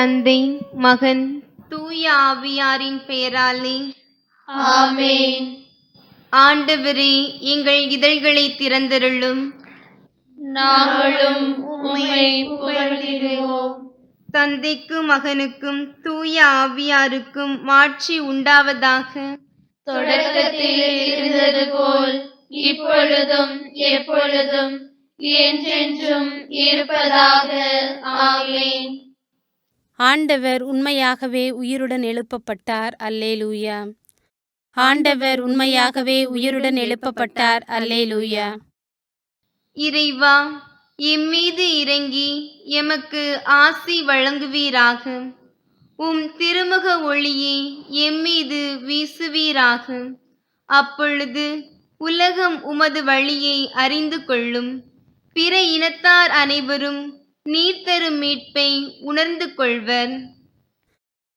தந்தை, மகன், தூய ஆவியாரின் பெயராலே ஆமென். ஆண்டவரே, எங்கள் இதழ்களை திறந்தருளும். நாங்களும் உம்மை புகழ்ந்திடுவோம். தந்தைக்கும் மகனுக்கும் தூய ஆவியாருக்கும் மாட்சி உண்டாவதாக. தொடக்கத்தில் இருந்தது போல் இப்பொழுதும் எப்பொழுதும் என்றென்றும் இருப்பதாக. ஆமென். ஆண்டவர் உண்மையாகவே உயிருடன் எழுப்பப்பட்டார். அல்லேலூயா. ஆண்டவர் உண்மையாகவே உயிருடன் எழுப்பப்பட்டார். அல்லேலூயா. இறைவா, எம்மீது இறங்கி எமக்கு ஆசி வழங்குவீராக. உம் திருமுக ஒளியை எம்மீது வீசுவீராக. அப்பொழுது உலகம் உமது வழியை அறிந்து கொள்ளும். பிற இனத்தார் அனைவரும் நீர் தரும் மீட்பை உணர்ந்து கொள்வர்.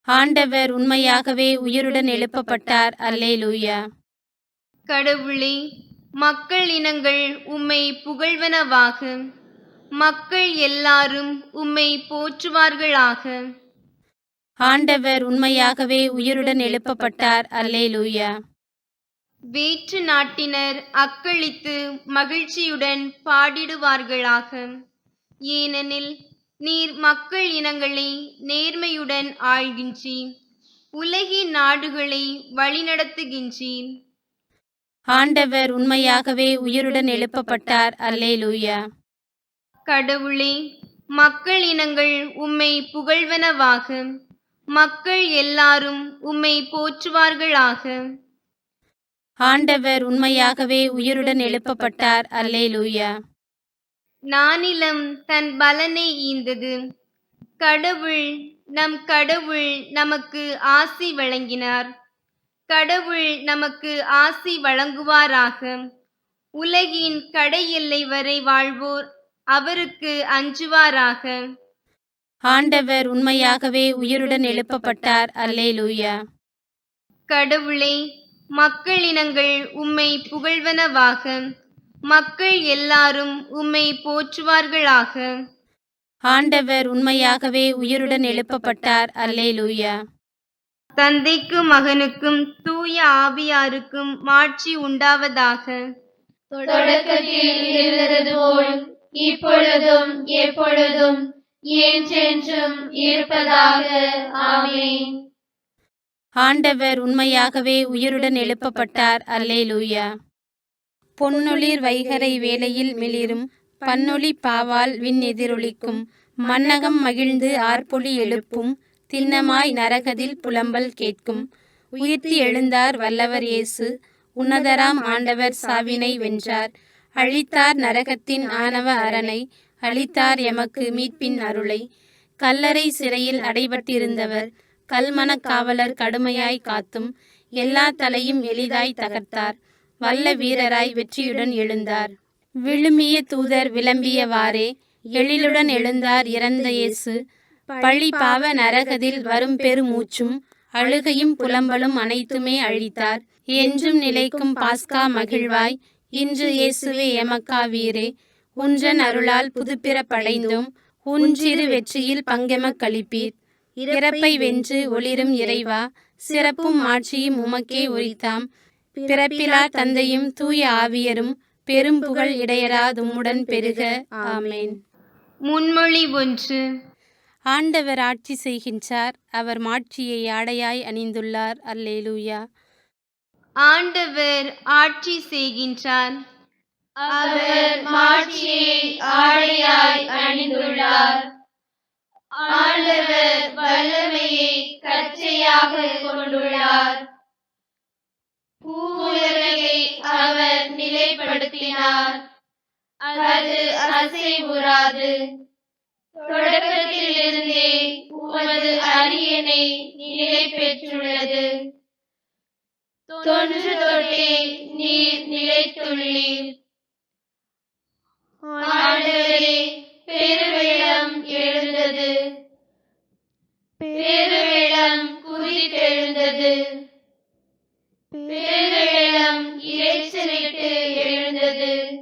ஆண்டவர் உண்மையாகவே உயிருடன் எழுப்பப்பட்டார். அல்லேலூயா. கடவுளே, மக்கள் இனங்கள் உம்மை புகழ்வனவாக. மக்கள் எல்லாரும் உம்மை போற்றுவார்களாக. ஆண்டவர் உண்மையாகவே உயிருடன் எழுப்பப்பட்டார். அல்லேலூயா. வேற்று நாட்டினர் அக்களித்து மகிழ்ச்சியுடன் பாடிடுவார்களாக. ஏனெனில் நீர் மக்கள் இனங்களை நேர்மையுடன் ஆள்கின்றீர். உலகின் நாடுகளை வழிநடத்துகின்றீர். ஆண்டவர் உண்மையாகவே உயிருடன் எழுப்பப்பட்டார். அல்லேலூயா. கடவுளே, மக்கள் இனங்கள் உம்மை புகழ்வனவாக. மக்கள் எல்லாரும் உம்மை போற்றுவார்களாக. ஆண்டவர் உண்மையாகவே உயிருடன் எழுப்பப்பட்டார். அல்லேலூயா. நானிலம் தன் பலனை ஈந்தது. நம் கடவுள் நமக்கு ஆசி வழங்கினார். கடவுள் நமக்கு ஆசி வழங்குவாராக. உலகின் கடை எல்லை வரை வாழ்வோர் அவருக்கு அஞ்சுவாராக. ஆண்டவர் உண்மையாகவே உயிருடன் எழுப்பப்பட்டார். அல்லேலூயா. கடவுளே, மக்கள் இனங்கள் உம்மை புகழ்வனவாக. மக்கள் எல்லாரும் உம்மை போற்றுவார்களாக. ஆண்டவர் உண்மையாகவே உயிருடன் எழுப்பப்பட்டார். அல்லேலூயா. தந்தைக்கும் மகனுக்கும் தூய ஆவியாருக்கும் மாட்சி உண்டாவதாக. தொடக்கத்தில் இருந்தது போல் இப்பொழுதும் எப்பொழுதும் என்றென்றும் இருப்பதாக. ஆமென். ஆண்டவர் உண்மையாகவே உயிருடன் எழுப்பப்பட்டார். அல்லேலூயா. பொன்னொளிர் வைகரை வேளையில் மிளிரும் பன்னொளி பாவால் விண் எதிரொலிக்கும். மன்னகம் மகிழ்ந்து ஆர்ப்பொலி எழுப்பும். திண்ணமாய் நரகதில் புலம்பல் கேட்கும். உயிர்த்தி எழுந்தார் வல்லவர் இயேசு. உன்னதராம் ஆண்டவர் சாவினை வென்றார். அழித்தார் நரகத்தின் ஆணவ அரணை. அளித்தார் எமக்கு மீட்பின் அருளை. கல்லறை சிறையில் அடைபட்டிருந்தவர் கல்மனக் காவலர் கடுமையாய் காத்தும். எல்லா தலையும் எளிதாய் தகர்த்தார். வல்ல வீரராய் வெற்றியுடன் எழுந்தார். விழுமிய தூதர் விளம்பியவாறே எழிலுடன் எழுந்தார் இறந்த இயேசு. பழி பாவ நரகதில் வரும் பெருமூச்சும் அழுகையும் புலம்பலும் அனைத்துமே அழித்தார். என்றும் நிலைக்கும் பாஸ்கா மகிழ்வாய் இன்று இயேசுவே எமக்காவீரே. உன்றன் அருளால் புதுப்பிறப்படைந்தோம். உன்றிரு வெற்றியில் பங்கெமக் களிப்பீர். இறப்பை வென்று ஒளிரும் இறைவா, சிறப்பும் ஆட்சியும் உமக்கே உரித்தாம். பிறப்பிலா தந்தையும் தூய ஆவியரும் பெரும் புகழ் இடையராதும்முடன் பெருக. ஆமேன். முன்மொழி 1. ஆண்டவர் ஆட்சி செய்கின்றார். அவர் மாட்சியை ஆடையாய் அணிந்துள்ளார். அல்லேலூயா. ஆண்டவர் ஆட்சி செய்கின்றார். அவர் மாட்சியை ஆடையாய் அணிந்துள்ளார். ஆண்டவர் வல்லமையை கச்சையாக கொண்டுள்ளார். பூவுலகை அவர் நிலைப்படுத்தினார். அது அசைவுறாது. தொடக்கத்திலிருந்தே உமது அரியணை நிலை பெற்றுள்ளது. தொன்று தொட்டே நீர் நிலைத்துள்ளீர். ஆண்டவரே, பெருவெள்ளம் எழுந்தது. பெருவெள்ளம் குதித்தெழுந்தது. பெருவெள்ளம் இரைச்சலிட்டு எழுந்தது.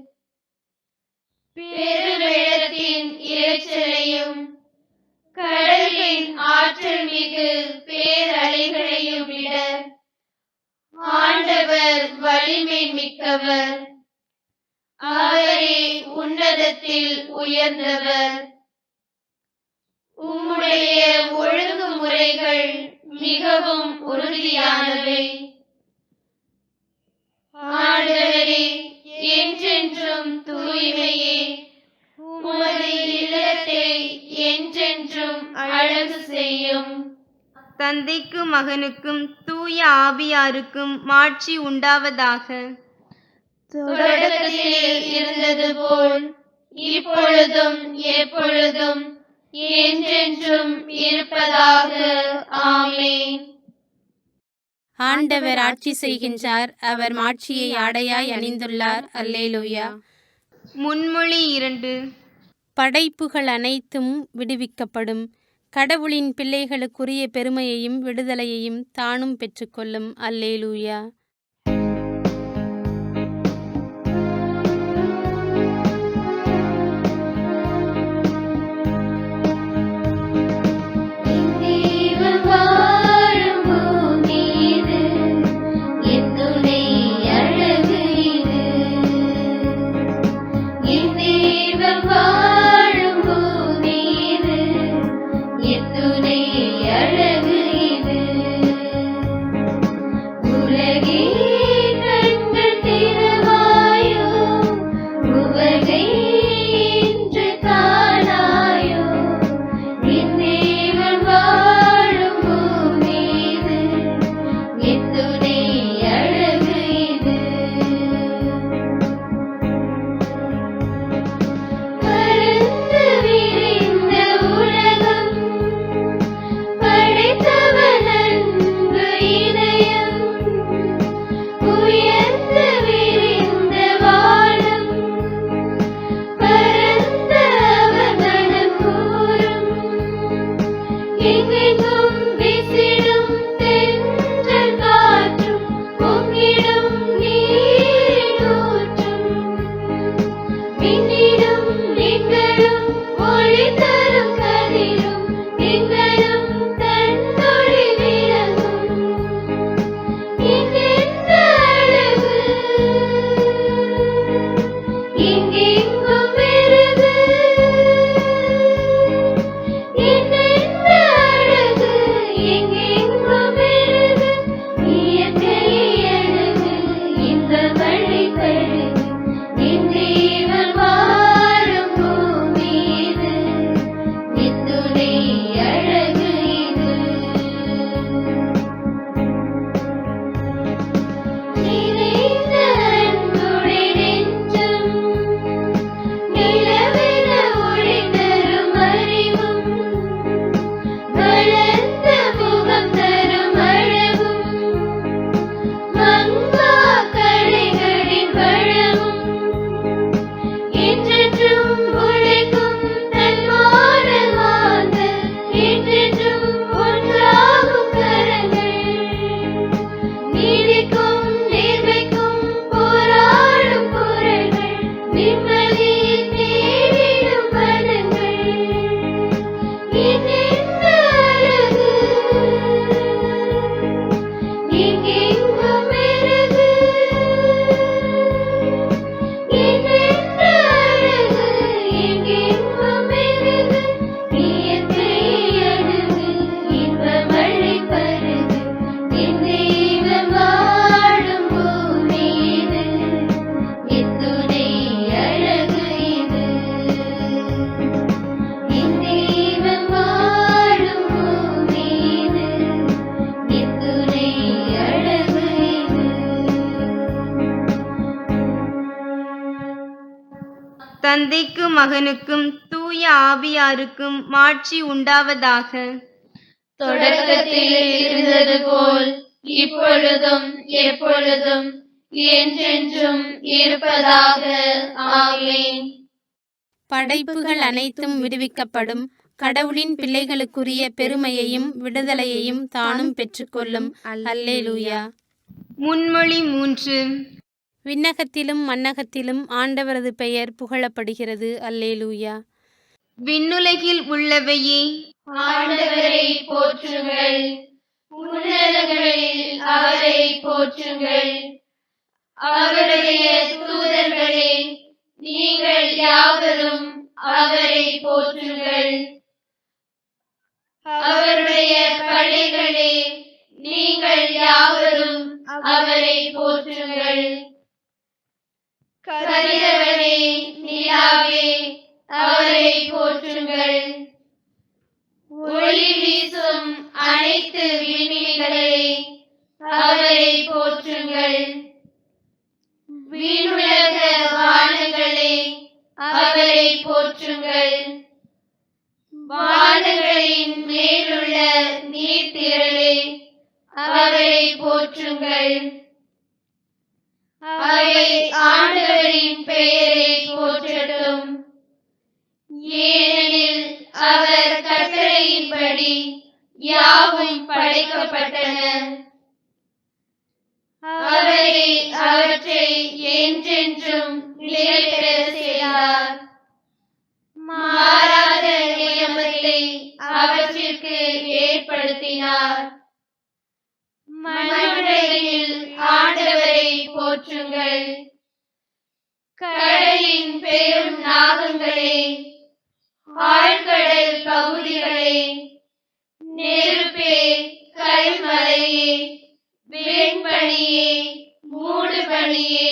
பெருவெள்ளத்தின் இரைச்சலையும் கடலின் வலிமை மிக்கவர். அவரே உன்னதத்தில் உயர்ந்தவர். உம்முடைய ஒழுங்குமுறைகள் மிகவும் உறுதியானவை. ஆண்டவரே, என்றென்றும் தூய்மையே. உமது இல்லத்தை என்றென்றும் அழகு செய்யும். தந்தைக்கும் மகனுக்கும் தூய ஆவியாருக்கும் மாட்சி உண்டாவதாக. தொடக்கத்தில் இருந்தது போல் இப்பொழுதும் எப்பொழுதும் என்றென்றும் இருப்பதாக. ஆமென். ஆண்டவர் ஆட்சி செய்கின்றார். அவர் மாட்சியை ஆடையாய் அணிந்துள்ளார். அல்லேலூயா. முன்மொழி 2. படைப்புகள் அனைத்தும் விடுவிக்கப்படும். கடவுளின் பிள்ளைகளுக்குரிய பெருமையையும் விடுதலையையும் தானும் பெற்றுக்கொள்ளும். அல்லேலூயா. தந்தைக்கும் மகனுக்கும் தூய ஆவியாருக்கும் மாட்சி உண்டாவதாக. தொடக்கத்தில் இருந்தது போல் இப்பொழுதும் எப்பொழுதும் என்றென்றும் இருப்பதாக. ஆமென். படைப்புகள் அனைத்தும் விடுவிக்கப்படும். கடவுளின் பிள்ளைகளுக்குரிய பெருமையையும் விடுதலையையும் தானும் பெற்றுக்கொள்ளும். அல்லேலூயா. முன்மொழி 3. விண்ணகத்திலும் மண்ணகத்திலும் ஆண்டவரது பெயர் புகழப்படுகிறது. அல்லேலூயா. விண்ணுலகில் உள்ளவையே ஆண்டவரை போற்றுங்கள். உன்னதங்களில் அவரை போற்றுங்கள். அவருடைய தூதர்களே, நீங்கள் யாவரும் அவரை போற்றுங்கள். அவருடைய படைகளே, நீங்கள் யாவரும் அவரை போற்றுங்கள். கதிரவனே, நிலாவே, அவரை போற்றுங்கள். ஒளி வீசும் அனைத்து விண்மீன்களே, அவரை போற்றுங்கள். விண்ணுலக வானங்களே, அவரை போற்றுங்கள். வானங்களின் மேலுள்ள நீர்த்திரளே, அவரை போற்றுங்கள். அவை ஆண்டவரின் பெயரை போற்றட்டும். ஏனெனில் அவர் கட்டளையின்படி யாவும் படைக்கப்பட்டன. அவரே அவற்றை என்றென்றும் நிலை பெற செய்தார். மாறாத நியமத்தை அவற்றிற்கு ஏற்படுத்தினார். மண்ணுலகில் ஆண்டவரை போற்றுங்கள். கடலின் பெரும் நாகங்களே, ஆழ்கடல் பகுதிகளே, நெருப்பே, கல்மலையே, வெண்பனியே, மூடுபனியே,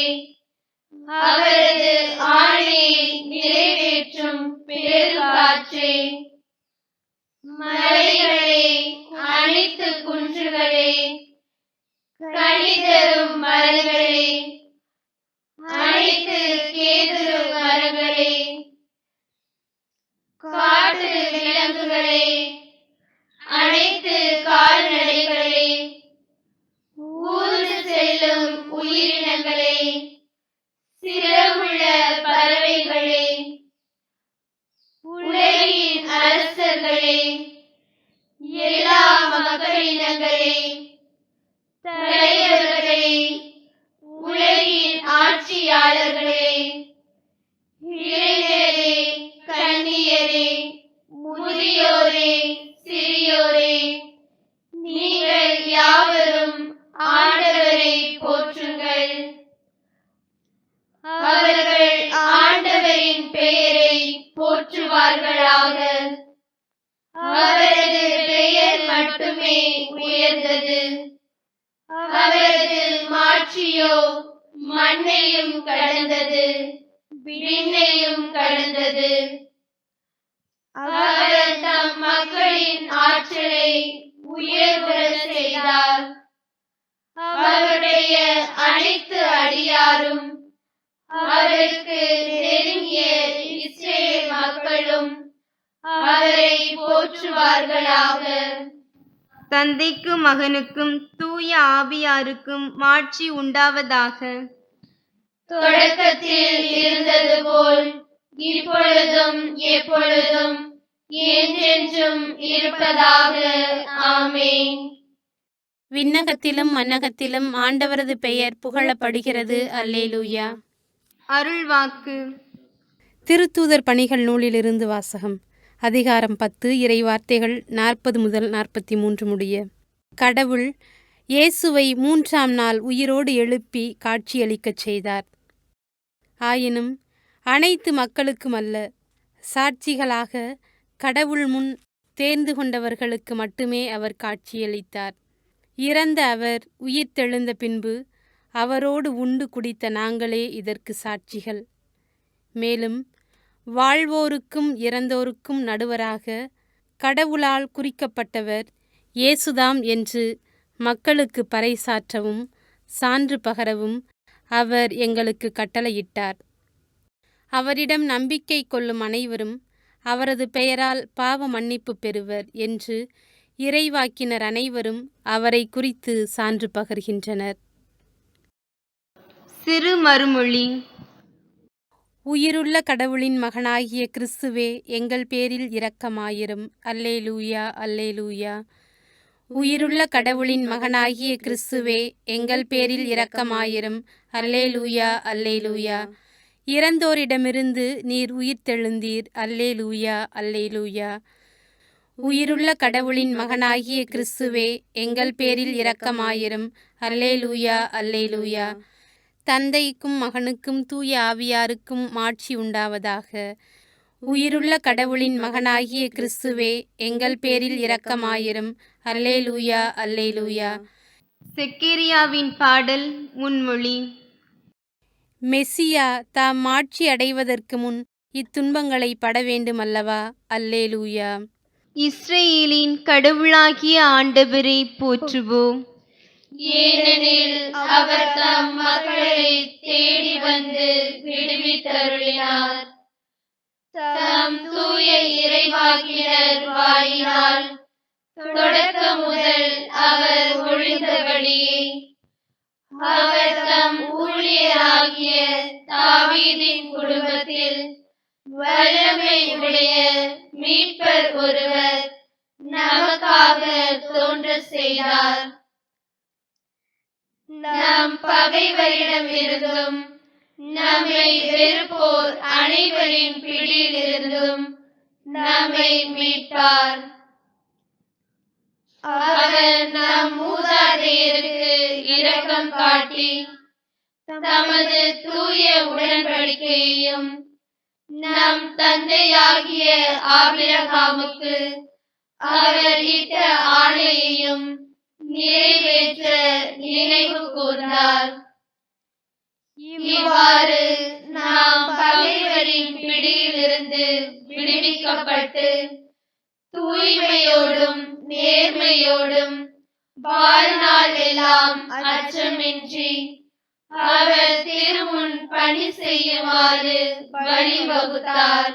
அவரது ஆணையை நிறைவேற்றும் பெருங்காற்றே, மலைகளே, அனைத்து குன்றுகளே, கனிதரும் மரங்களே, அனைத்து கேதுரு மரங்களே, காட்டு விலங்குகளே, அனைத்து கால்நடைகளே, ஊர்ந்து செல்லும் உயிரினங்களே, சிறகுள்ள பறவைகளே, உலகின் அரசர்களே, எல்லா மக்களினங்களே, தலைவர்களே, உலகின் ஆட்சியாளர்களே, இளைஞரே, கன்னியரே, முதியோரே, சிறியோரே, நீங்கள் யாவரும் ஆண்டவரை போற்றுங்கள். அவர்கள் ஆண்டவரின் பெயரை போற்றுவார்களாக. அவரது பெயர் மட்டுமே உயர்ந்தது. அவரது மாட்சியோ மண்ணையும் கடந்தது, விண்ணையும் கடந்தது. அவர் தம் மக்களின் ஆற்றலை உயர்வுற செய்தார். அவருடைய அனைத்து அடியாரும் அவருக்கு நெருங்கிய இஸ்ரேல் மக்களும் அவரை போற்றுவார்களாக. தந்தைக்கும் மகனுக்கும் தூய ஆவியாருக்கும் மாட்சி உண்டாவதாக. தொடக்கத்தில் இருந்தது போல் இப்பொழுதும் எப்பொழுதும் என்றென்றும் இருப்பதாக. ஆமென். விண்ணகத்திலும் மன்னகத்திலும் ஆண்டவரது பெயர் புகழப்படுகிறது. அல்லேலூயா. அருள்வாக்கு. திருத்தூதர் பணிகள் நூலிலிருந்து வாசகம். அதிகாரம் 10, இறைவார்த்தைகள் 40 முதல் 43 முடிய. கடவுள் இயேசுவை 3ஆம் நாள் உயிரோடு எழுப்பி காட்சியளிக்கச் செய்தார். ஆயினும் அனைத்து மக்களுக்குமல்ல, சாட்சிகளாக கடவுள் முன் தேர்ந்து கொண்டவர்களுக்கு மட்டுமே அவர் காட்சியளித்தார். இறந்த அவர் உயிர்த்தெழுந்த பின்பு அவரோடு உண்டு குடித்த நாங்களே இதற்கு சாட்சிகள். மேலும் வாழ்வோருக்கும் இறந்தோருக்கும் நடுவராக கடவுளால் குறிக்கப்பட்டவர் இயேசுதாம் என்று மக்களுக்கு பறைசாற்றவும் சான்று பகரவும் அவர் எங்களுக்கு கட்டளையிட்டார். அவரிடம் நம்பிக்கை கொள்ளும் அனைவரும் அவரது பெயரால் பாவ மன்னிப்பு பெறுவர் என்று இறைவாக்கினர் அனைவரும் அவரை குறித்து சான்று பகர்கின்றனர். சிறு மறுமொழி. உயிருள்ள கடவுளின் மகனாகிய கிறிஸ்துவே, எங்கள் பேரில் இரக்கமாயிரும். அல்லேலூயா, அல்லேலூயா. உயிருள்ள கடவுளின் மகனாகிய கிறிஸ்துவே, எங்கள் பேரில் இரக்கமாயிரும். அல்லேலூயா, அல்லேலூயா. இறந்தோரிடமிருந்து நீர் உயிர்த்தெழுந்தீர். அல்லேலூயா, அல்லேலூயா. உயிருள்ள கடவுளின் மகனாகிய கிறிஸ்துவே, எங்கள் பேரில் இரக்கமாயிரும். அல்லேலூயா, அல்லேலூயா. தந்தைக்கும் மகனுக்கும் தூய ஆவியாருக்கும் மாட்சி உண்டாவதாக. உயிருள்ள கடவுளின் மகனாகிய கிறிஸ்துவே, எங்கள் பேரில் இரக்கமாயிரும். அல்லேலூயா, அல்லேலூயா. செக்கேரியாவின் பாடல் முன்மொழி. மெசியா தாம் மாட்சி அடைவதற்கு முன் இத்துன்பங்களை பட வேண்டுமல்லவா? அல்லேலூயா. இஸ்ரேலின் கடவுளாகிய ஆண்டவரை போற்றுவோம். ஏனெனில் அவர் தம் மக்களை தேடி வந்து விடுவித்தருளினார். தம் தூய இறைவாக்கினர் வாயினால் தொடக்கம் முதல் அவர் ஒழிந்தபடியே அவர் தம் ஊழியராகிய தாவீதின் குடும்பத்தில் வல்லமை உடைய மீட்பர் ஒருவர் நமக்காக தோன்ற செய்தார். நம் பகைவரிடமிருந்தும் நம்மை வெறுப்போர் அனைவரின் பிடியிலிருந்தும் நம்மை மீட்பார். அவர் நம் மூதாதையருக்கு இரக்கம் காட்டி தமது தூய உடன்படிக்கையையும் நம் தந்தையாகிய ஆபிரகாமுக்கு அவர் இட்ட ஆணையையும் நிறைவேற்ற நினைவு கூர்ந்தார். இவ்வாறு நாம் பகைவரின் பிடியிலிருந்து விடுவிக்கப்பட்டு தூய்மையோடும் நேர்மையோடும் வாழ்நாள் எல்லாம் அச்சமின்றி அவர் திருமுன் பணி செய்யுமாறு வழிவகுத்தார்.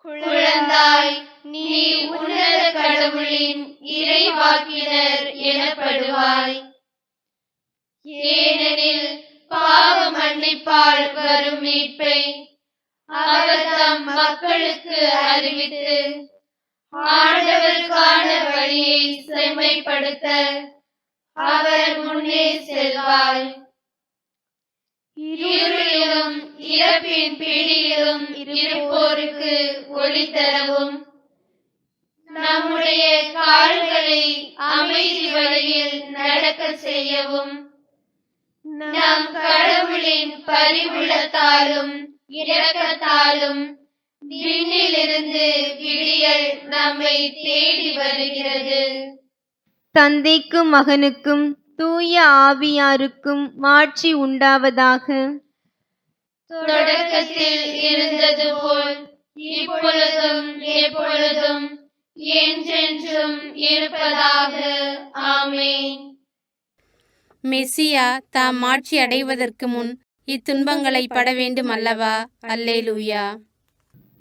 குழந்தாய், நீ உன்னத கடவுளின் இறைவாக்கினர் எனப்படுவாய். ஏனெனில் பாவ மன்னிப்பால் வரும் மீட்பை அவர் தம் மக்களுக்கு அறிவித்து ஆண்டவருக்கான வழியை செம்மைப்படுத்த அவர் முன்னே செல்வார். இருளிலும் இறப்பின் பிடியிலும் இருப்போருக்கு ஒளி தரவும் நம்முடைய கால்களை அமைதி வழியில் நடக்க செய்யவும் நம் கடவுளின் பரிவுள்ளத்தாலும் இரக்கத்தாலும் விண்ணிலிருந்து விடியல் நம்மை தேடி வருகிறது. தந்தைக்கும் மகனுக்கும் தூய ஆவியாருக்கும் மாட்சி உண்டாவதாக. தொடக்கத்தில் இருந்தது போல் இப்பொழுதும் எப்பொழுதும் என்றென்றும் இருப்பதாக. ஆமென். மெசியா தாம் மாட்சி அடைவதற்கு முன் இத்துன்பங்களை பட வேண்டும் அல்லவா? அல்லேலூயா.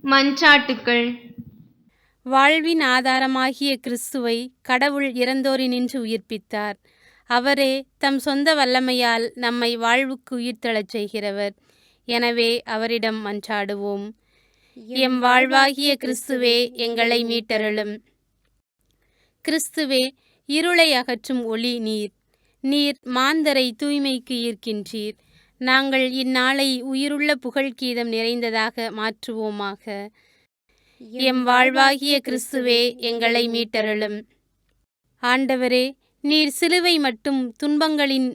மன்றாட்டுக்கள். வாழ்வின் ஆதாரமாகிய கிறிஸ்துவை கடவுள் இறந்தோரினின்று உயிர்ப்பித்தார். அவரே தம் சொந்த வல்லமையால் நம்மை வாழ்வுக்கு உயிர்த்தெழச் செய்கிறவர். எனவே அவரிடம் மன்றாடுவோம். எம் வாழ்வாகிய கிறிஸ்துவே, எங்களை மீட்டருளும். கிறிஸ்துவே, இருளை அகற்றும் ஒளி நீர். நீர் மாந்தரை தூய்மைக்கு ஈர்க்கின்றீர். நாங்கள் இந்நாளை உயிருள்ள புகழ்கீதம் நிறைந்ததாக மாற்றுவோமாக. எம் வாழ்வாகிய கிறிஸ்துவே, எங்களை மீட்டருளும். ஆண்டவரே, நீர் சிலுவை மட்டும் துன்பங்களின்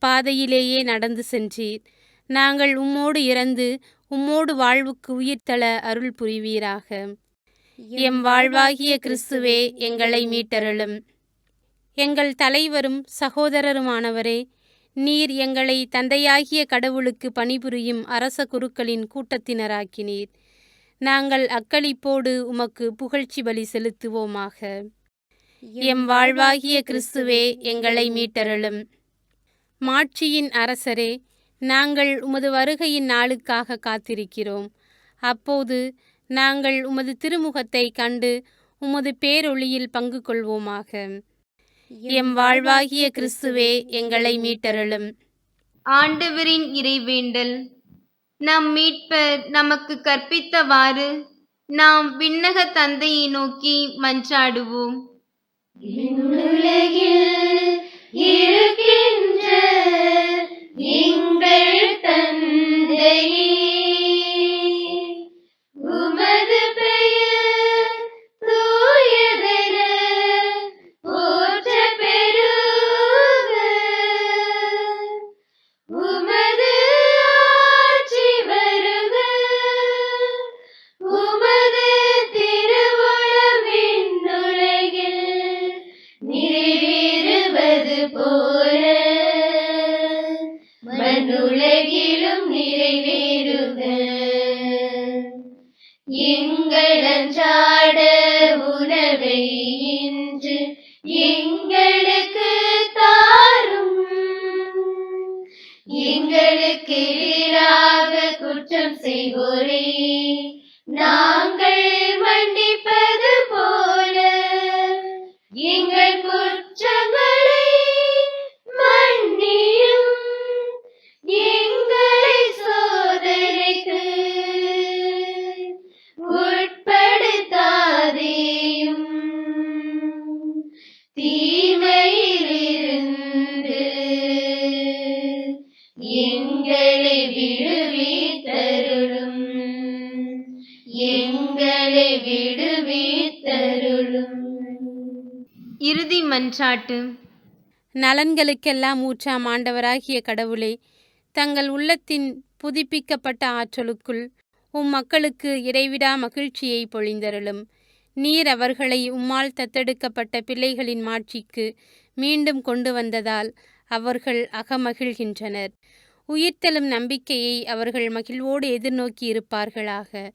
பாதையிலேயே நடந்து சென்றீர். நாங்கள் உம்மோடு இறந்து உம்மோடு வாழ்வுக்கு உயிர்த்தெழ அருள் புரிவீராக. எம் வாழ்வாகிய கிறிஸ்துவே, எங்களை மீட்டருளும். எங்கள் தலைவரும் சகோதரருமானவரே, நீர் எங்களை தந்தையாகிய கடவுளுக்கு பணிபுரியும் அரச குருக்களின் கூட்டத்தினராக்கினீர். நாங்கள் அக்களிப்போடு உமக்கு புகழ்ச்சி பலி செலுத்துவோமாக. எம் வாழ்வாகிய கிறிஸ்துவே, எங்களை மீட்டருளும். மாட்சியின் அரசரே, நாங்கள் உமது வருகையின் நாளுக்காக காத்திருக்கிறோம். அப்போது நாங்கள் உமது திருமுகத்தை கண்டு உமது பேரொளியில் பங்கு கொள்வோமாக. எம் வாழ்வாகிய கிறிஸ்துவே, எங்களை மீட்டருளும். ஆண்டவரின் இறைவேண்டல். நம் மீட்பர் நமக்கு கற்பித்தவாறு நாம் விண்ணக தந்தையை நோக்கி மன்றாடுவோம். விண்ணுலகில் இருக்கின்ற எங்கள் தந்தையே, உமது பெயர் தூயதென போற்றப் பெறுக. மண்ணுலகிலும் நிறைவேறுக. எங்கள் அன்றாட உணவை இன்று எங்களுக்கு தாரும். எங்களுக்கு எதிராக குற்றம் செய்வோரே நாங்கள் மன்னிப்பது போல எங்கள் குற்றங்களை மன்னியும். எங்களை சோதனைக்கு உட்படுத்தாதேயும், தீமையிலிருந்து எங்களை விடுவித்தருளும். எங்களை விடுவித்தருளும். இறுதி மன்றாட்டு. நலன்களுக்கெல்லாம் ஊற்றாம் ஆண்டவராகிய கடவுளே, தங்கள் உள்ளத்தின் புதுப்பிக்கப்பட்ட ஆற்றலுக்குள் மக்களுக்கு இடைவிடா மகிழ்ச்சியை பொழிந்தருளும். நீர் அவர்களை உம்மால் தத்தெடுக்கப்பட்ட பிள்ளைகளின் மாட்சிக்கு மீண்டும் கொண்டு வந்ததால் அவர்கள் அகமகிழ்கின்றனர். உயிர்த்தெழும் நம்பிக்கையை அவர்கள் மகிழ்வோடு எதிர்நோக்கி இருப்பார்களாக.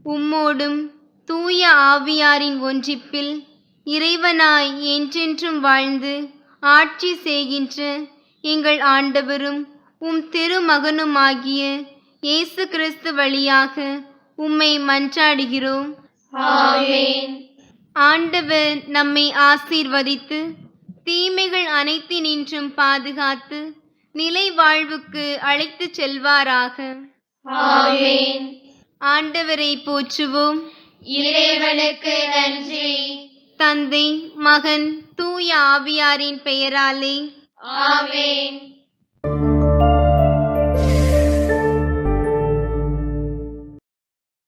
உம்மோடும் தூய ஆவியாரின் ஒன்றிப்பில் இறைவனாய் என்றென்றும் வாழ்ந்து ஆட்சி செய்கின்ற எங்கள் ஆண்டவரும் உம் திருமகனுமாகிய இயேசு கிறிஸ்து வழியாக உம்மை மன்றாடுகிறோம். ஆமென். ஆண்டவர் நம்மை ஆசீர்வதித்து தீமைகள் அனைத்தினின்றும் பாதுகாத்து நிலை வாழ்வுக்கு அழைத்துச் செல்வாராக. ஆமென். ஆண்டவரை போற்றுவோம். இறைவனுக்கு நன்றி. தந்தை, மகன், தூய ஆவியாரின் பெயராலே ஆமென்.